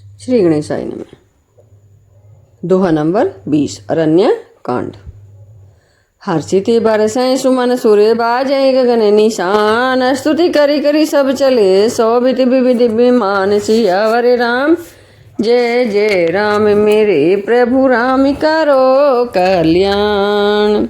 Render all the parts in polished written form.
श्री गणेशाय नमः। दोहा नंबर 20 अरण्य कांड। हर्षिति बरसें सुमन सूर्य बाजे गगन निशान, स्तुति करी करी सब चले शोभित विविध विमान। सियावर राम जय जय राम मेरे प्रभु राम करो कल्याण।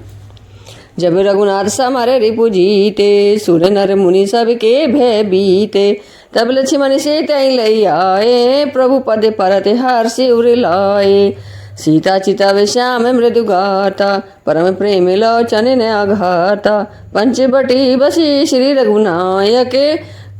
जब रघुनाथ समारे रिपु जीते, सुर नर मुनि सबके भय बीते। तब लक्ष्मण से तई लई आए, प्रभु पद परत हर्षि उर लाए। सीता चितव श्याम मृदु गाता, परम प्रेम लोचन ने आघाता। पंचवटी बसी श्री रघुनायक,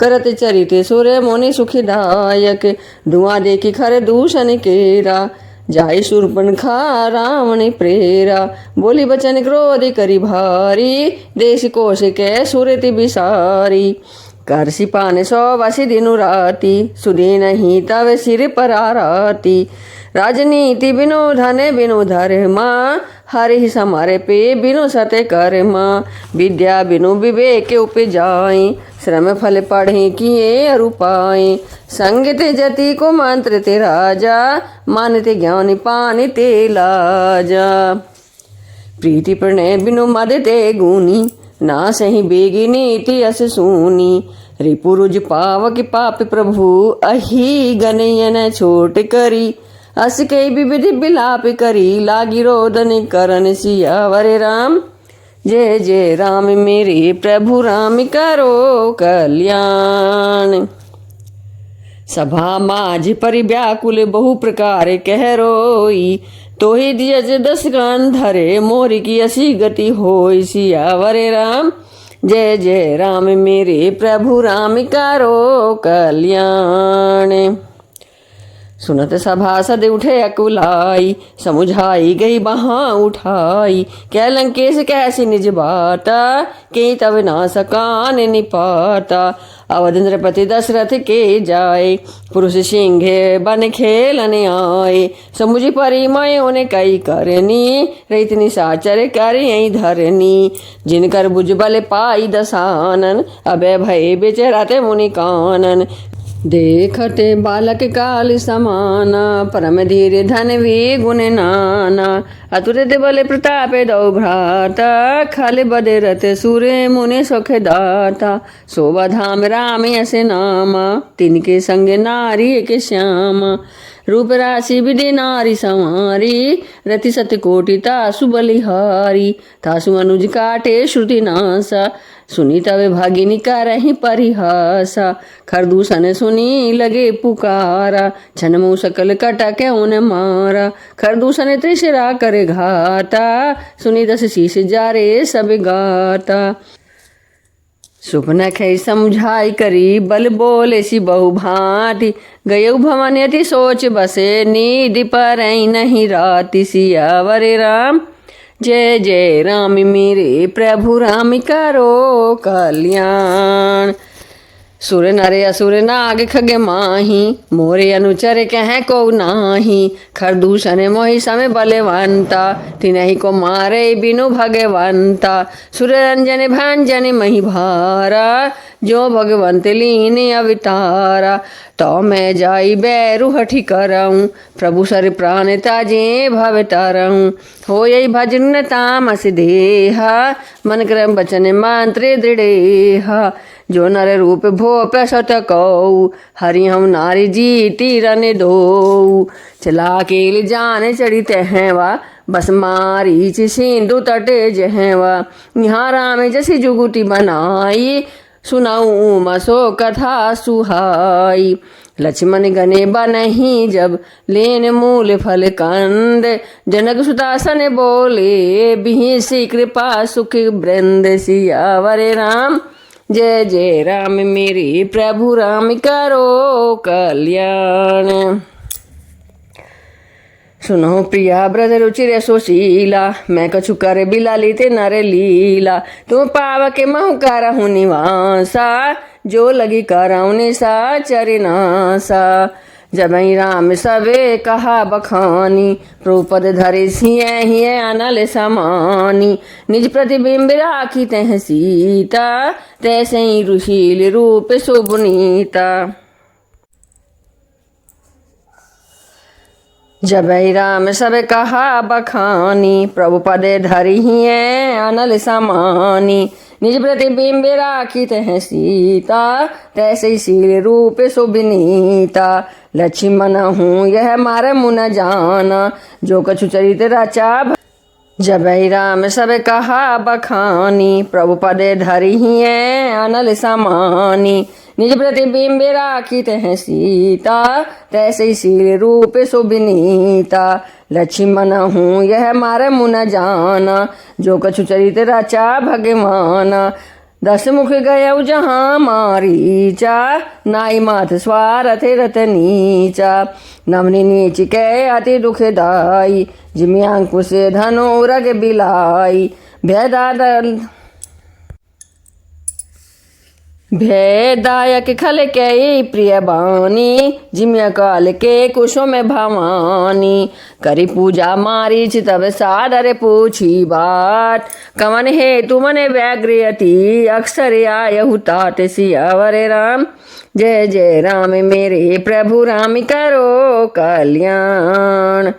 करत चरित सुर मुनि सुखदायक। धुआं देखी खर दूषण केरा, जाय शूर्पणखा रावण प्रेरा। बोली बचन क्रोध करी भारी, देश कोश के सुरति बिसारी। कर सिपान सौ वासी दिनु राती, सुधी नहीं तव सिर पर आराती। राजनीति बिनु धन बिनु धर्मा, हरि समारे पे बिनु सत्य कर्मा। विद्या बिनु विवेक उपजाए, श्रम फल पढ़े किए अरुपाए। संगत जति को मंत्र ते राजा, मानते ज्ञान पान ते लाजा। प्रीति प्रणय बिनु मद ते गुनी, ना सही बेगी नीति अस सूनी। रिपुरुज पावक पाप प्रभु, अही गनयन छोट करी। अस कई विविध बिलाप करी, लागी रोदन करन। सियावर राम जय जय राम मेरे प्रभु राम करो कल्याण। सभा माझ परि व्याकुल बहु प्रकार कह रोई। तो ही दियज दस कान धरे, मोरी की असी गति होई। सियावर राम जय जय राम मेरे प्रभु राम करो कल्याण। सुनत सभासद उठे अकुलाई, समुझाई गई बहाँ उठाई। कै लंकेश कैसी निज बाता, के तब ना सकान निपाता। अवध नृपति दशरथ के जाए, पुरुष सिंह बन खेलन आए। समुझ परिमय उन्हें कई करनी, रैतनी साचर कर यही धरनी। जिनकर भुजबल पाई दसानन, अबे भय बेचरते मुनि कानन। देखते बालक काल समाना, परम धीर धन वी गुण नाना। अतुलित बल प्रताप दौ भ्राता, खल बद रथ सुर मुनि सुख दाता। शोभा धाम राम यस नामा, तिनके संग नारी के श्यामा। रूप राशि विधि नारी संवारी, रति सत कोटि तासु बलिहारी। तासु अनुज काटे श्रुति नासा, सुनी तब भागिनी करहि परिहासा। खरदूषण सुनी लगे पुकारा, छनमु सकल कटके उन मारा। खरदूषण त्रिशरा करे घाता, सुनी दस शीश जारे सब गाता। सुपन खे समझाई करी, बल बोले सी बहु भांति। गयौ भवन यति सोच बसे, नींद पर नहीं राति। सियावर राम जय जय राम मेरे प्रभु राम करो कल्याण। सुर नरे असुर नाग खग माही, मोरे अनुचर कह को नाही। खरदूषण मोहि सम बलवंता, तिनहि को मारे बिनु भगवंता। सुर रंजन भंजन मही भारा, जो भगवंत लीन अवतारा। तो मैं जाई बैरु हठि करऊँ, प्रभु सर प्राण ताजे भव तरऊँ। हो यही भजन तामस देहा, मन क्रम बचन मंत्र दृढ़ेहा। जो नर रूप भोप सत कौ, हरि हम नारी जीती रन दो। चला केल जान चढ़ित हैवा, बस मारी सिंधु तट जहवा। यहाँ राम जसी जुगुटी बनाई, सुनाऊँ मसो कथा सुहाई। लक्ष्मण गने बनही जब, लेन मूल फल कंद। जनक सुतासन बोले, बिहिसी कृपा सुख वृंद। सियावर राम जय जय राम मेरे प्रभु राम करो कल्याण। सुनो प्रिया ब्रज रुचिर सुशीला, मैं कछु कर बिलाली ते नर लीला। तुम पाव के महु करहु निवासा, जो लगी करहु निसा चरनासा। जबहि राम सबे कहा बखानी, प्रभुपद धरे सिय हिय अनल समानी। निज प्रतिबिंब राखी तह सीता, तैसे ही रुशील रूप सुपुनीता। जब राम सब कहा बखानी, प्रभु पदे धरी हिये अनल समानी। निज प्रतिबिंब राखित है सीता, तैसे शील रूप सुबिनीता। लक्ष्मण हूँ यह मार मुन जाना, जो कछु चरित रचा। जब राम सब कहा बखानी, प्रभु पदे धरी हिये अनल समानी। निज प्रतिबिंब राखित है सीता, तैसे शील रूप सुबिनीता। लक्ष्मण हूँ यह मार मुन जाना, जो कछु चरित रचा भगवान। 10 मुख गयउ जहाँ मारीचा, नाई माथ स्वारथ रत नीचा। नवनी नीच के अति दुखदाई, जिमि अंकुश धनु रग बिलाई। भेदायक खल के प्रिय बानी, जिम्य काल के कुशों में भवानी। करी पूजा मारीच तब सादर पूछी बात, कवन हे तुमने व्याग्रयति अक्षर आयहु तात सियावर राम। जय जय राम मेरे प्रभु राम करो कल्याण।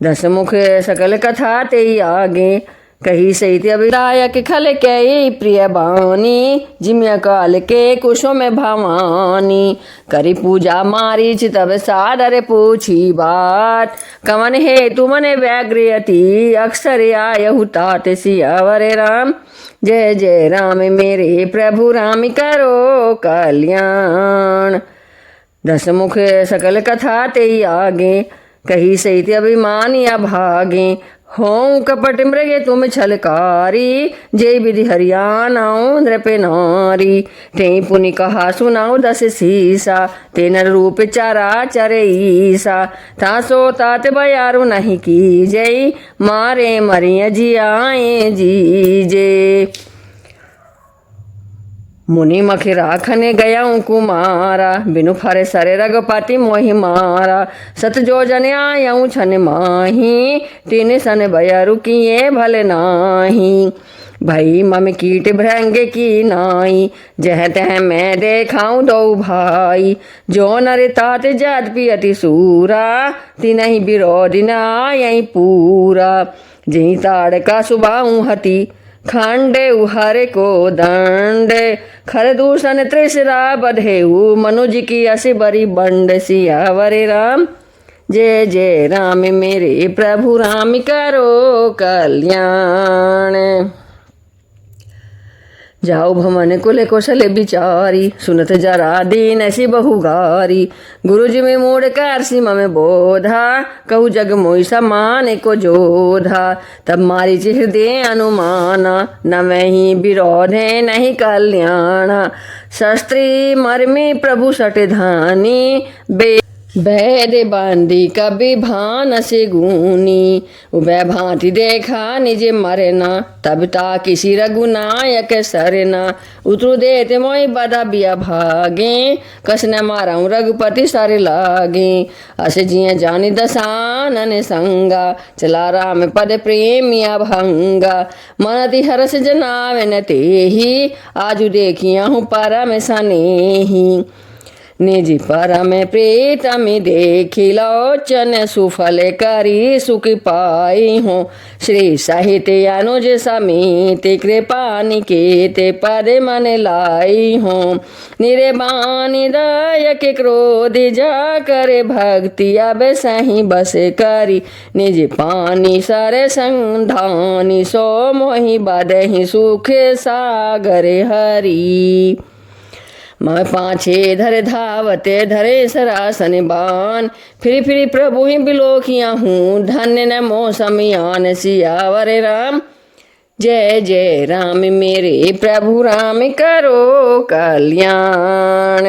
10 मुख सकल कथा ते आगे, कही सहित अभिदायक खल के प्रिय बानी। जिम्य काल के कुशों में भवानी, करी पूजा मारीच तब सादर पूछी बात, कवन हे तुमने व्याग्रयति अक्षर आयहु तात सियावर राम। जय जय राम मेरे प्रभु राम करो कल्याण। 10 मुख सकल कथा ते आगे, कही सहित अभिमानी अभागे। हों कपट मृगे तुम छलकारी, जय विधि हरियाणाओ नृप नारी। ते पुनि कहा सुनाओ 10 सीसा, ते नर रूप चारा चरे ईसा। तासो तात बयारु नहीं की जय, मारे मरिय जियाए जीजे। मुनि मख राखने गयाऊँ कुमारा, बिनु फरे सरे रघुपति मोहि मारा। 7 जो जन आयऊँ छन माही, 3 सन बयरु किए भले नाही। भई मम कीट भृंग की नाई, जह तह मैं देखाऊँ 2 भाई। जो नर तात जात पियति सूरा, तिनहि विरोधि न आयई पूरा। जही ताड़ का सुबाऊँ हति, खंडे हरे को दंडे। खर दूषण त्रिशरा बधेऊ, मनुज की अस बरी बंड सियावर राम। जय जय राम मेरे प्रभु राम करो कल्याण। जाओ भवन कुल कौशल बिचारी, सुनत जरा दीन ऐसी बहुगारी। गुरु जी में मोड़ कर सीमा में बोधा, कहू जग मोई समान को जोधा। तब मारी हृदय अनुमाना, न वही विरोधे नहीं कल्याण। शस्त्री मर्मी प्रभु सट धानी, बैद बांधी कभी भान से गूनी। उबे भांति देखा निज मरना, तब ता किसी रघुनायक सरना। उतरु देते मोई बदा बिया भागे, कस न माराऊँ रघुपति सर लागे। अस जिया जानी दसानन संगा, चला राम पद प्रेमिया भंगा। मनति हरस जनावे न तेहि, आजु देखिया हूँ परम सनेही। निज परम प्रीतम देखी लोचन, सुफल करी सुख पाई हूँ। श्री साहित्य अनुज समेत, कृपा निकेत पद मन लाई हूँ। निर्बानी दायक क्रोध जा कर, भक्ति अब सही बस करी। निज पानी सर संधानी, सो मोहि बदहि सुख सागर हरी। मैं पाछे धरे धावते धरे सरासन बान, फिर प्रभु ही बिलोकिया हूँ। धन्य न मौसमियान सियावर राम। जय जय राम मेरे प्रभु राम करो कल्याण।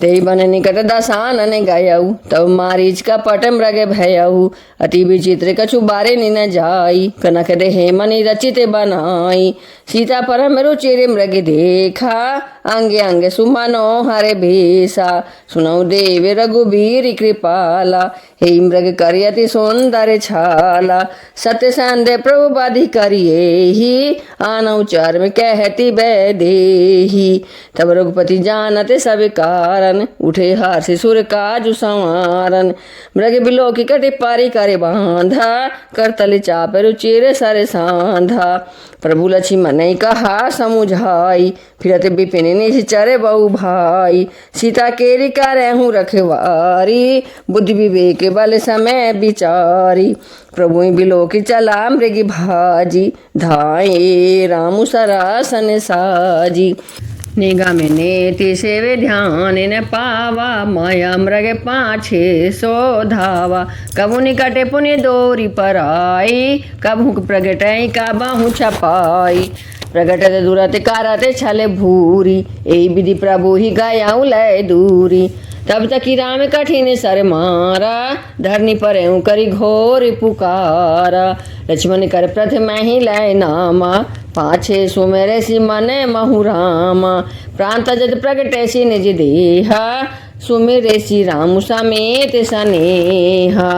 तेई बन निकट दसानन गयऊ, तब मारीच का पट मृग भयऊ। अति विचित्र कछु बारे न जाई, कनक देहे मनि रचित बनाई। सीता परम रुचिर मृग देखा, अंगे अंगे सुमनो हरे भेसा। सुनऊ देव रघुबीर कृपाला, हे मृग करियति सुंदर छाला। सत्य संदेह प्रभु बाधि करिए ही, आनऊ चर्म कहती बैदेही। तब रघुपति जानते सब कारण, कारण उठे हार सुर काजु संवारन मृग बिलो की कटे पारी करे बांधा करतल चाप रुचिर सर सांधा प्रभु लक्ष्मण कहा समुझाई फिरत बिपिन निश्चर बहु भाई सीता केरी करहूँ रखवारी बुद्धि विवेक बल समय विचारी प्रभु बिलो की चला मृग भाजी धाये रामु सरासन साजी निगाह में नेति सेवे ध्यान न पावा माया मृग पाछे सो धावा कबू निकटे पुण्य दोरी पर आई कबू प्रगटई का बाहु छपाई प्रगटत दूरत कारत छल भूरी यही विधि प्रभु ही गयाऊ लय दूरी तब तक ही राम कठिन सर मारा धरनी पर करी घोर पुकारा लक्ष्मण कर प्रथम ही लय नामा पाछे सुमेरे सी मने महु रामा प्रांत जद प्रगटे सी निज देहा सुमेरे सी राम समेत सनेहा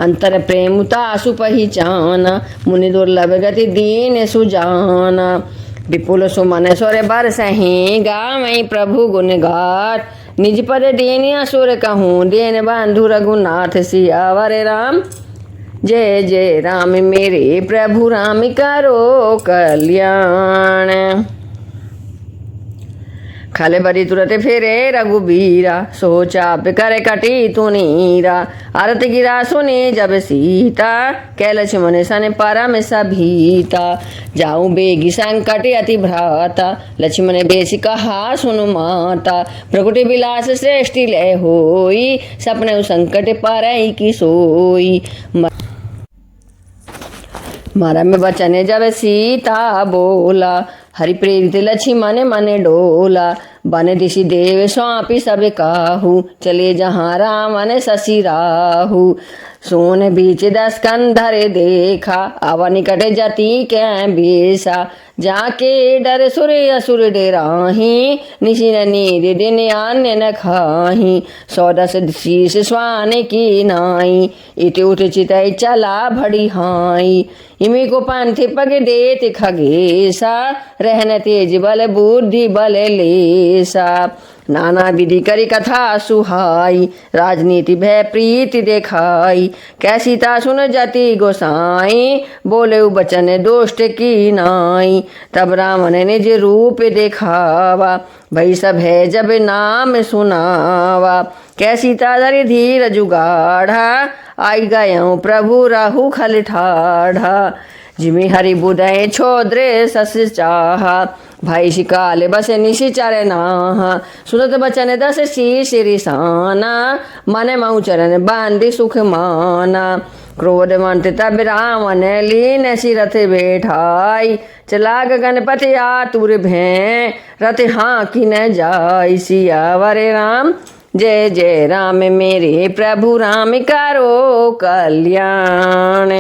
अंतर प्रेम तासु पहिचाना मुनि दुर्लभ गति दीन सुजाना विपुल सुमन स्वर बरसहि गावई प्रभु गुण गाथ निज पद दीन असुर कहूँ देन बंधु रघुनाथ सियावर राम जय जय राम मेरे प्रभु राम करो कल्याण खले बरी तुरत फेरे रघुबीरा सोचाप करे कटी तुनीरा आरत गिरा सुने जब सीता कै लक्ष्मण सन परम सभीता जाऊं बेगी संकट अति भ्राता लक्ष्मण बेसी कहा सुनु माता प्रकुटि विलास श्रेष्ठि लय होई सपने संकट परई की सोई मारा में बचने जब सीता बोला हरि प्रेरित लक्ष्मण मने डोला बन दिशि देव स्वापी सब काहू चले जहाँ रामन शशि राहु सोन बीच 10 कंधर देखा आवा निकट जति कै बेसा जाके डर सुर असुर डेराही निशिन नीर दिन अन्य न खाही 110 शीश स्वान की नाई इति उठ चितई चला भड़ी हाई इमी को पंथ पग देत खगेसा रहन तेज बल बुद्धि बल लेसा नाना विधि करी कथा सुहाई राजनीति भय प्रीति देखाई कैसी ता सुन जति गोसाई बोले बचन दोष्ट की नाई तब रावण निज रूप देखावा भई सब है जब नाम सुनावा कैसी तादरी धीर जुगाढ़ा आई गयो प्रभु राहु खल ठाढ़ा जिमि हरि बुदय छोद्रे सस चाहा भाई शिकाल बस निशिचर नाहा सुनत बचन 10 शीश रिसाना मन मऊ चरण बांधि सुख माना क्रोध मंत तब रावण लीन सी रथ बैठाई चला गगनपति आतुर भय रथ हाँ कि न जाय सियावर राम जय जय राम मेरे प्रभु राम करो कल्याण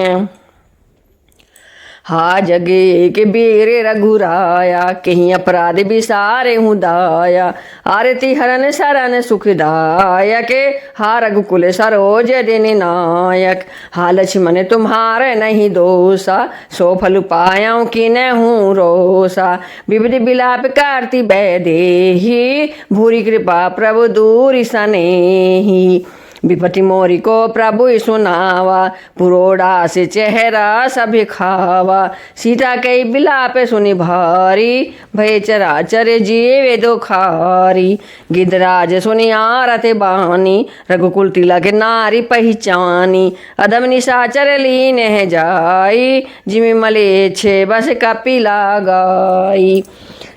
हा जगे के बीरे रघुराया कहीं अपराध बिसारे हूँ दाया आरती हरन शरण सुखदायक हा रघुकुल सरोज दिन नायक हा लक्ष्मण तुम्हारे नहीं दोषा सो फल पायाँ कि न हूँ रोसा विविध बिलाप करती बैदेही भूरी कृपा प्रभु दूर सनेही विपति मोरी को प्रभु सुनावा पुरोड़ा से चेहरा सभी खावा सीता कई बिलाप सुनि भारी भय चराचर जीवे दो खारी गिदराज सुनि आरत बानी रघुकुल तिलक नारी पहचानी अदम निशाचर लीन है जाई जिमि मले छे बस कपि लगाई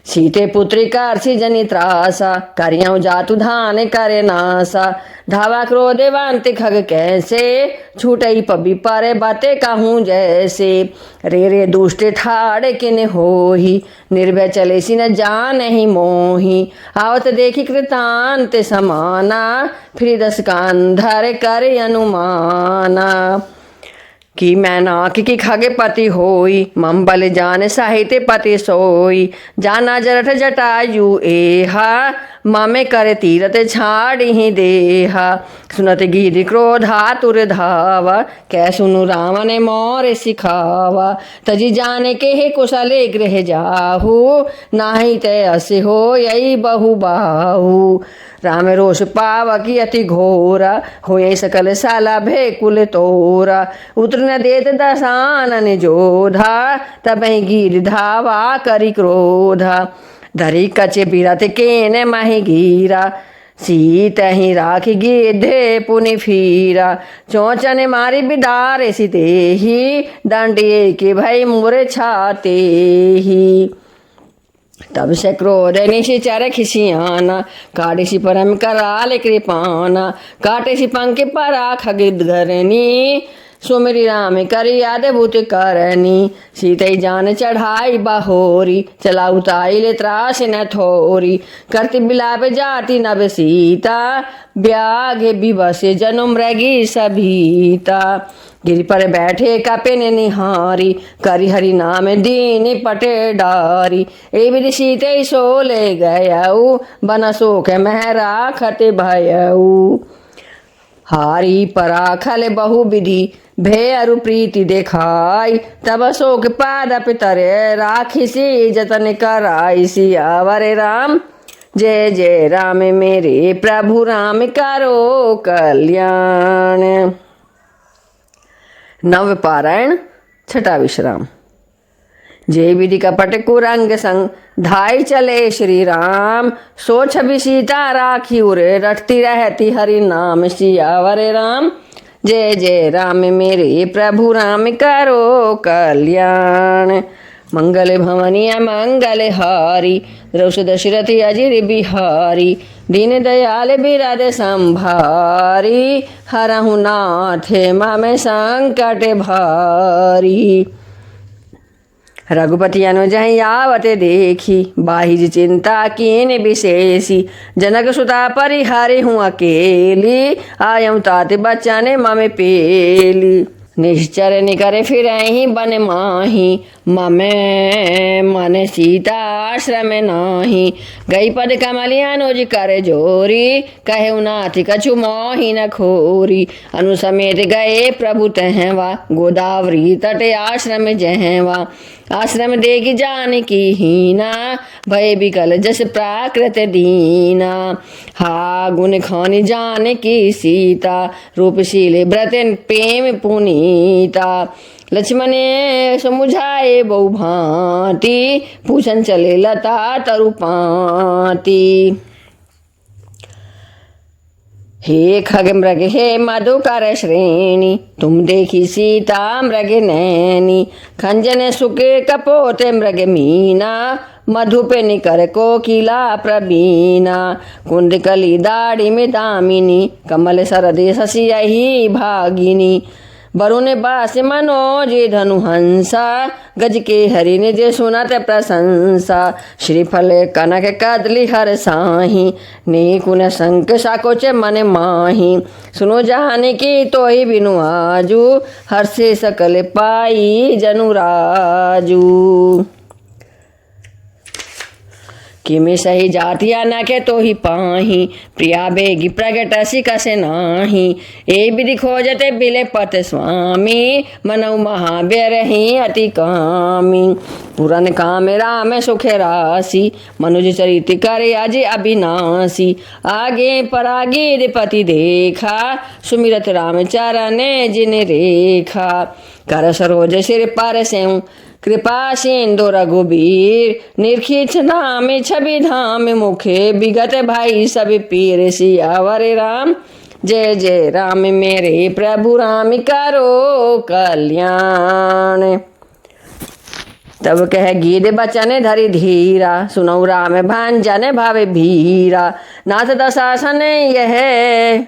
सीते पुत्री कारसी जनि त्रासा करियाँ जातु धान करे नासा धावा क्रोधवंत खग कैसे छूटई पबी पारे बातें कहूँ जैसे रे दुष्ट ठाड़ किन होही निर्भय चले सी न जान ही मोही आवत देखी कृतांत समाना फिर 10 कंधर करे अनुमाना कि मैं नाक की खगे पति होई मम बल जान साहित्य पति सोई जाना जरठ जटायु एहा मामे करे तीरथ छाड़ ही देहा सुनत गिरि क्रोधा तुर धावा कै सुनु रावण मोर सिखावा तजी जाने के हे कुशले गृह जाहू नाही ते अस हो यही बहु बाहू राम रोष पाव की अति घोरा, होए सकल साला भेकुल तोरा। उतर न देत दसानन जोधा, तबहि गिर धावा करि क्रोधा। धरी कचे बिरथ केन महि गिरा, सीत ही राखी गिद्धे पुनि फीरा। चौचन मारी बिदारे सिते ही, दंडिये के भई मुरे छाते ही। तब से क्रोध निशिचर खिसियाना, काटे सि परम कराल कृपाना। काटे सि पंख पराख गिद्धरनी, सुमिरि राम करि अद्भुत करनी। सीतई जान चढ़ाई बहोरी, चला उताई ले त्रास न थोरी। करति बिलाप जाति नभ सीता, ब्यागे विवश जनु मृगी सभीता। गिरि पर बैठे कपिन निहारी, करि हरि नाम दीन पटे डारी। ए विधि सीते सो ले गयऊ, बन शोक मह राखत भयऊ। हारी पराखल बहु विधि, भे अरु प्रीति देखाई। तब शोक पादप तरे, राखिसी जतन कराई। सियावर राम जय जय राम, मेरे प्रभु राम करो कल्याण। नव पारायण छठा विश्राम। जय विधि कपट कुरंग संग, धाई चले श्री राम। सो छवि सीता राखी उरे, रटती रहती हरि नाम। सियावर राम जय जय राम, मेरे प्रभु राम करो कल्याण। मंगल भवनी मंगल हारी, द्रौष दशरथ अजिर बिहारी। दीन दयाल बिरद संभारी, हरहु नाथ मम संकट भारी। रघुपति अनुजहि आवत देखी, बाहिज चिंता कीन विशेषी। जनक सुता परिहारे हूँ अकेली, आयम तात बचन मम पेली। निश्चर निकर फिर बन माही, ममे मन सीता आश्रम नाही। गई पद कमली अनुज कर जोरी, कहे नाथ कछु मोहि न खोरी। अनुसमेत गए प्रभु तहवा, गोदावरी तट आश्रम जहवा। आश्रम देख जानकी हीना, भय बिकल जस प्राकृत दीना। हा गुण खानी जानकी सीता, रूपशील व्रतन प्रेम पुनीता। लक्ष्मण समुझाए बहु भांति, पूछन चले लता तरुपाती। हे खग मृग हे मधुकर श्रेणी, तुम देखी सीता मृग नैनी। खंजन सुके कपोते मृग मीना, मधु पे निकर कोकिला प्रवीणा। कुंड कली दाढ़ी में दामिनी, कमल सरदे शशि यही भागिनी। वरुण बास मनोज धनु हंसा, गज के हरि निज सुनत प्रशंसा। श्रीफल कनक कदली हर साही, नीकुन शंख साकोच मन माही। सुनो जाने की तो ही बिनु आजू, हर्षे सकल पाई जनु राजू। किमि सही जातिया न के तो ही पाही, प्रिया बेगी प्रगट सिकसे नाही। ए विधि खोजते बिले पत स्वामी, मनऊ महाव्यर ही अति कामी। पुरन काम राम सुख राशि, मनुज चरित करे अज अविनाशी। आगे परागी पति देखा, सुमिरत राम चरण जिन रेखा। कर सरोज सिर पर सेऊ, कृपा सिंधु रघुबीर। निरखिच नाम छवि धाम, मुखे विगत भाई सब पीर। सियावर राम जय जय राम, मेरे प्रभु राम करो कल्याण। तब कह गीत बचन धरि धीरा, सुनऊ राम भंजन भावे भीरा। नाथ दशासन यह,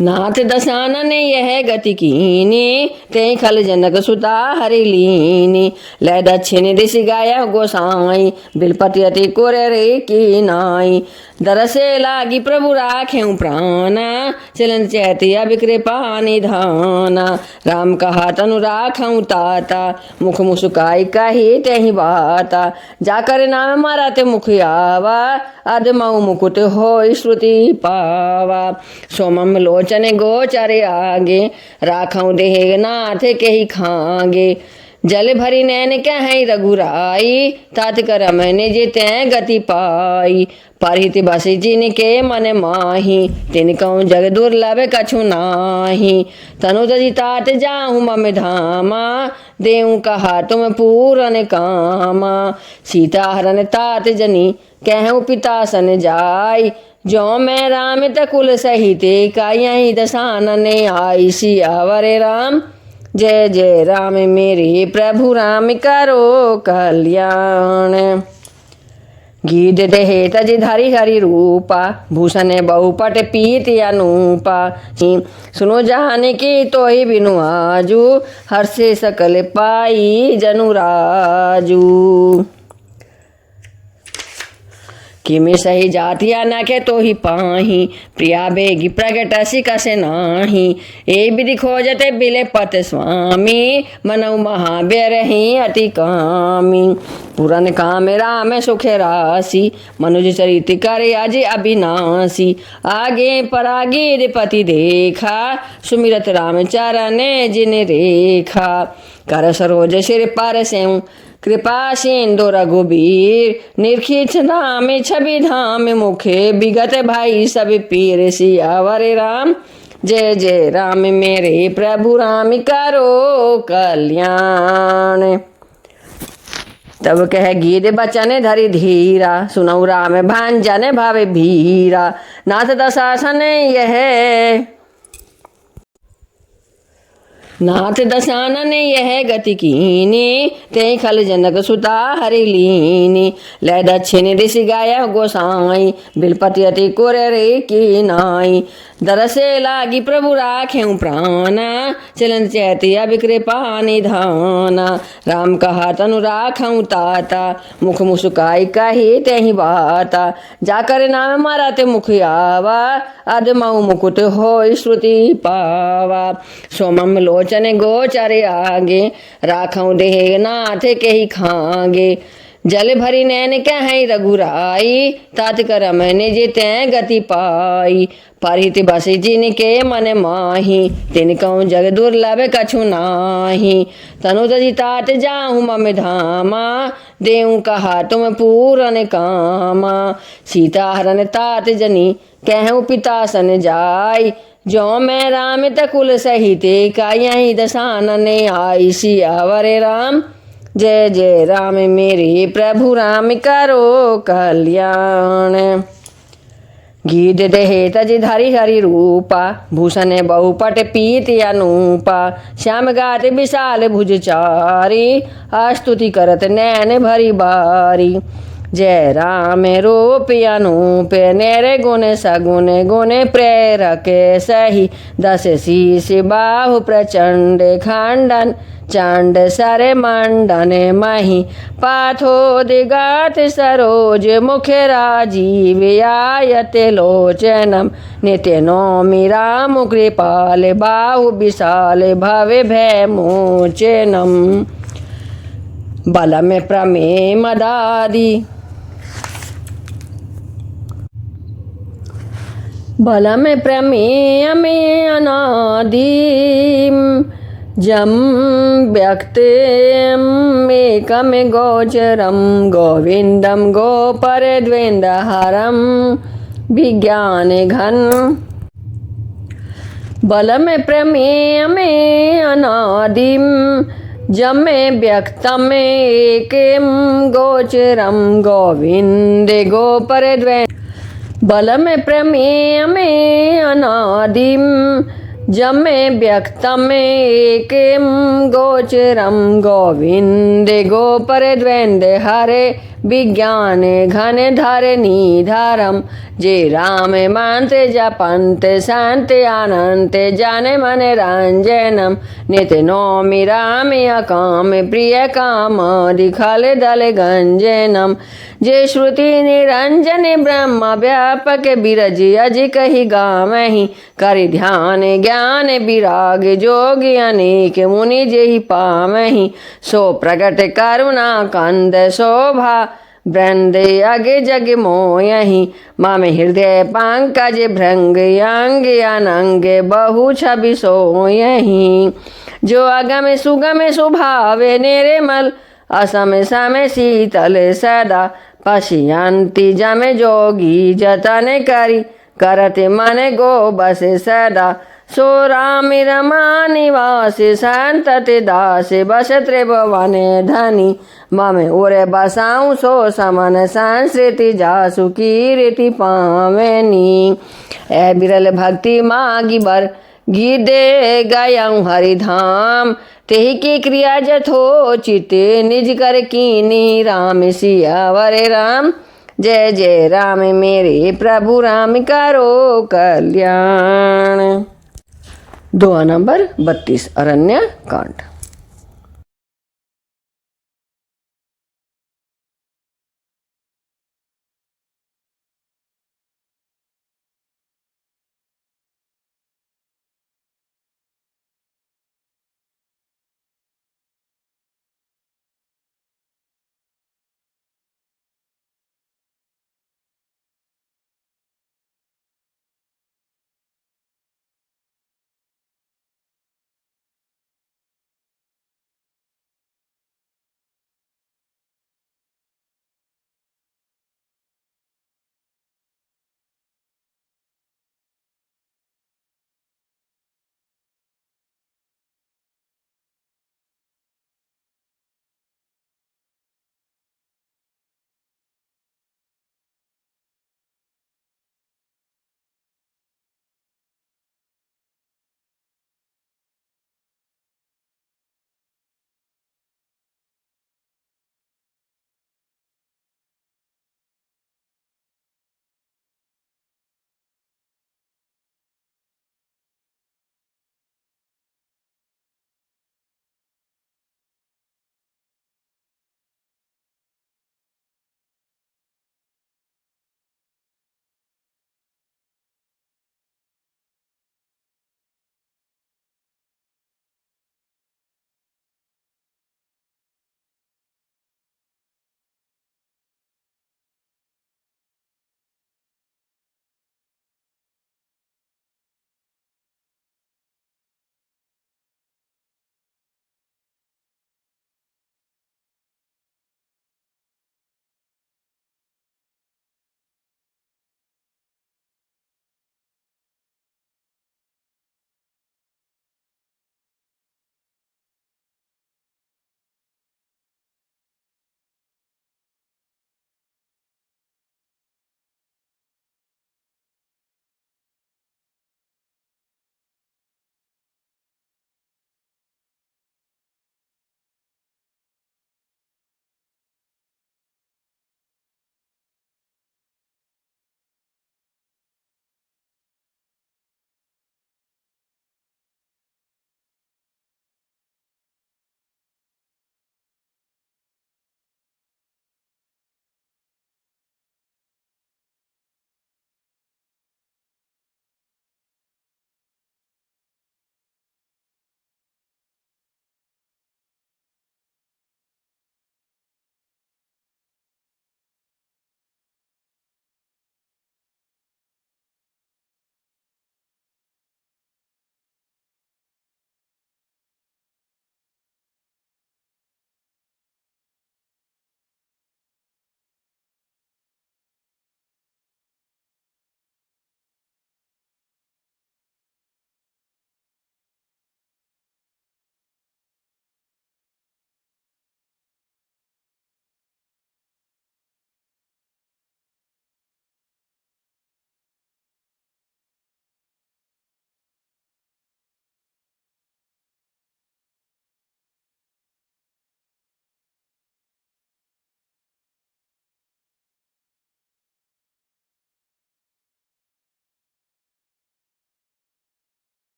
नाथ दशानन यह गति कीनी। ते खल जनक सुता हरि लीनी। लय दक्षिण दिशि गाय गोसाई, बिलपति अति कुर रे की नाई। दरसे लागी प्रभु राखें प्राणा, चलन चैती अब कृपा निधाना। राम कहा तनु राखऊँ ताता, मुख मुस्काई कही तेहि बाता। जाकर नाम मारा ते मुख आवा, अधमऊ मुकुट हो श्रुति पावा। सोमम लोचन गोचर आगे, राखऊँ देह नाथ के ही खागे। जल भरी नैन कहीं रघुराई, तात कर मैंने जे तैं गति पाई। परहित बस जिनके मन माही, तिन कहूँ जग दुर्लभ कछु नाही। तनु तजि तात जाहूँ मम धामा, देऊँ कहा तुम पूरन कामा। सीता हरन तात जनी कहूँ पिता सन जाय, जो मैं राम तकुल सहित का यही दसानन आई। सियावर राम जय जय राम, मेरे प्रभु राम करो कल्याण। गीत देहे तज धरि हरि रूपा, भूषण बहुपट पीत अनूपा। सुनो जान की तो ही बिनु आजू, हर्षे सकल पाई जनु राजू। किमे सही जातिया न के तो ही पाही, प्रिया बेगी प्रगट सिकसे नाही। ए विधि खोजते बिले पत स्वामी, मनऊ महाबेरही अति कामी। पुरन काम राम सुख राशि, मनुज चरित करे अज अविनाशी। आगे परागे पति देखा, सुमिरत राम चरण जिन रेखा। कर सरोज सिर पर सेऊ, कृपा सिंधु रघुबीर। निरखित राम छवि धाम, मुखे विगत भाई सब पीर। सियावर राम जय जय राम, मेरे प्रभु राम करो कल्याण। तब कह गीत बचन धरि धीरा, सुनऊ राम भांजन भावे भीरा। नाथ दशासन यह, नाथ दशानन यह गति कीनी, ते खल जनक सुता हरि लीनी। लय दक्षिण दिश गाय गोसाई, बिलपति अति कुर रे की नाई। दरसे लागी प्रभु राखें प्राणा, चलन चैती अब कृपा निधाना। राम कहा तनु राखऊँ ताता, मुख मुस्काई कही तेहि बाता। जाकर नाम मारा ते मुख आवा, अदमऊ मुकुट हो श्रुति पावा। सोमम लोचन गोचर आगे, राखऊँ देह नाथ के ही खागे। जल भरी नैन कहीं रघुराई, तात कर मैंने जे तैं गति पाई। परहित बस जिनके मन माही, तिन कहूँ जग दुर्लभ कछु नाही। तनु तजि तात जाहूँ मम धामा, देऊँ कहा तुम पूरन कामा। सीता हरन तात जनी कहूँ पिता सन जाय, जो मैं राम तकुल सहित का यही दसानन आई। सियावर राम जय जय राम, मेरे प्रभु राम करो कल्याण। गीत देहे तज धरि हरि रूपा, भूषण बहुपट पीत अनूपा। श्याम गात विशाल भुज चारी, स्तुति करत नैन भरी बारी। जय राम रूप अनूप, नेरे गुण सगुण गुण प्रेरक सही। दस शीस बाहु प्रचंड खंडन, चंड सर मंडन मही। पाथोदिगात सरोज मुख राजीव, आयत लोचनम नित्य नौमि राम कृपाल। बाहु विशाल भव भय मोचनम, बलम प्रमे मदादि। बलम प्रमेय में अनादि, जम व्यक्तिम एकम गोचरम। गोविंदम गोपर द्वेंद्रहरम, विज्ञान घन। बलम प्रमेय में अनादिम, जमे व्यक्तम एकम गोचरम। गोविंद गोपर द्वेंद्र। बलम प्रमेय में अनादिम, जमे व्यक्तम एकम गोचरम। गोविंद गोपर द्वेंद्र हरे, विज्ञान घन धरनी धरम। जे राम मंत्र जपंत संत अनंत, जन मन रंजनम। नित नौमि राम अकाम, प्रिय काम दिखल दल गंजनम। जे श्रुति निरंजन ब्रह्म व्यापक, बिरज अज कही गावहीं। कर ध्यान ज्ञान विराग, जोगी अनेक मुनि जेहि पावहीं। सो प्रगट करुणा कंद शोभा, वृंद अग जग मोयहि। मम हृदय पंकज भृंग, अंग अनंग बहु छवि सोयहि। जो अगम सुगम सुभावे निर्मल असम सम शीतल सदा पश्यन्ति जम जोगी जतन करी करते मन गो बस सदा सो राम रमा निवास संतति दास बस त्रिभुवन धनी मम उरे बसाऊं सो समन संस्कृति जासु कीर्ति पावनी। ए बिरल भक्ति मागी बर गिदे गयऊँ हरिधाम तेहि की क्रिया जथोचित निज कर कीनी राम सियावर राम जय जय राम मेरे प्रभु राम करो कल्याण। दोहा नंबर 32 अरण्य कांड।